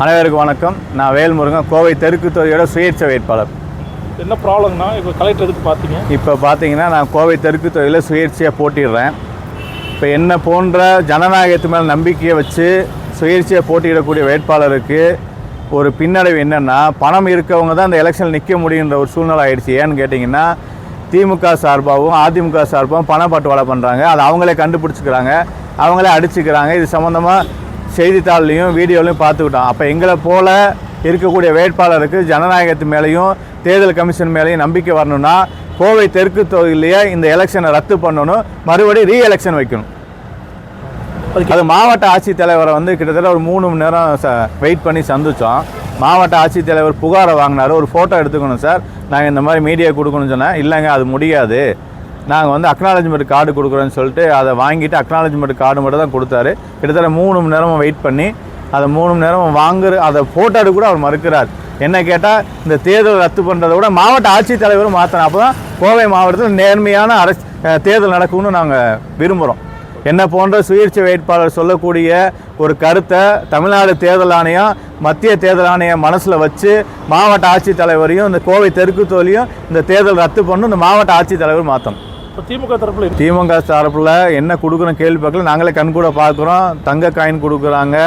அனைவருக்கும் வணக்கம். நான் வேல்முருகன், கோவை தெற்கு தொகுதியோட சுயேட்சை வேட்பாளர். என்ன ப்ராப்ளம்னா இப்போ கலெக்டர் எதுக்கு பார்த்தீங்க? இப்போ பார்த்தீங்கன்னா நான் கோவை தெற்கு தொகுதியில் சுயேட்சையாக போட்டிடுறேன். இப்போ என்ன போன்ற ஜனநாயகத்து மேலே நம்பிக்கையை வச்சு சுயேட்சையாக போட்டியிடக்கூடிய வேட்பாளருக்கு ஒரு பின்னடைவு என்னென்னா, பணம் இருக்கவங்க தான் அந்த எலெக்ஷனில் நிற்க முடியுன்ற ஒரு சூழ்நிலை ஆயிடுச்சு. ஏன்னு கேட்டிங்கன்னா, திமுக சார்பாகவும் அதிமுக சார்பாகவும் பணப்பட்டுவாடை பண்ணுறாங்க. அதை அவங்களே கண்டுபிடிச்சிக்கிறாங்க, அவங்களே அடிச்சுக்கிறாங்க. இது சம்மந்தமாக செய்தித்தாள்லையும் வீடியோலையும் பார்த்துக்கிட்டோம். அப்போ எங்களை போல் இருக்கக்கூடிய வேட்பாளருக்கு ஜனநாயகத்து மேலேயும் தேர்தல் கமிஷன் மேலேயும் நம்பிக்கை வரணும்னா கோவை தெற்கு தொகுதியிலேயே இந்த எலெக்ஷனை ரத்து பண்ணணும், மறுபடியும் ரீஎலெக்ஷன் வைக்கணும். அது மாவட்ட ஆட்சித்தலைவரை கிட்டத்தட்ட ஒரு 3 மணி நேரம் வெயிட் பண்ணி சந்தித்தோம். மாவட்ட ஆட்சித்தலைவர் புகாரை வாங்கினார். ஒரு ஃபோட்டோ எடுத்துக்கணும் சார், நாங்கள் இந்த மாதிரி மீடியா கொடுக்கணும்னு சொன்னேன். இல்லைங்க, அது முடியாது, நாங்கள் அக்னாலஜ்மெண்ட் கார்டு கொடுக்குறோன்னு சொல்லிட்டு அதை வாங்கிட்டு அக்னாலஜ்மெண்ட் கார்டு மட்டும் தான் கொடுத்தாரு. கிட்டத்தட்ட 3 மணி நேரமாக வெயிட் பண்ணி அதை 3 மணி நேரம் அதை ஃபோட்டோ எடுக்க கூட அவர் மறுக்கிறார். என்ன கேட்டால், இந்த தேர்தல் ரத்து பண்ணுறதை விட மாவட்ட ஆட்சித்தலைவரும் மாற்றணும், அப்போ தான் கோவை மாவட்டத்தில் நேர்மையான தேர்தல் நடக்கும்னு நாங்கள் விரும்புகிறோம். என்ன போன்ற சுயேட்சை வேட்பாளர் சொல்லக்கூடிய ஒரு கருத்தை தமிழ்நாடு தேர்தல் ஆணையம், மத்திய தேர்தல் ஆணையம் மனசில் வச்சு மாவட்ட ஆட்சித்தலைவரையும் இந்த கோவை தெற்கு தொகுதியும் இந்த தேர்தல் ரத்து பண்ணணும், இந்த மாவட்ட ஆட்சித்தலைவர் மாற்றணும். இப்போ திமுக தரப்பில் என்ன கொடுக்குறோம் கேள்வி பார்க்கல, நாங்களே கண்கூட பார்க்குறோம். தங்க காயின் கொடுக்குறாங்க,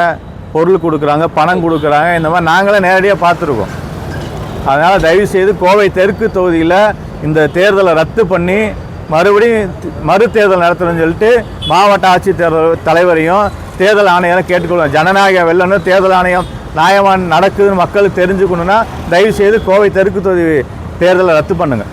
பொருள் கொடுக்குறாங்க, பணம் கொடுக்குறாங்க. இந்த மாதிரி நாங்களே நேரடியாக பார்த்துருக்கோம். அதனால் தயவுசெய்து கோவை தெற்கு தொகுதியில் இந்த தேர்தலை ரத்து பண்ணி மறுபடியும் மறு தேர்தல் நடத்தணும்னு சொல்லிட்டு மாவட்ட ஆட்சித்தலைவர் தலைவரையும் தேர்தல் ஆணையரை கேட்டுக்கொள்வோம். ஜனநாயகம் வெல்லணும், தேர்தல் ஆணையம் நியாயமாக நடக்குதுன்னு மக்களுக்கு தெரிஞ்சுக்கணுன்னா தயவுசெய்து கோவை தெற்கு தொகுதி தேர்தலை ரத்து பண்ணுங்கள்.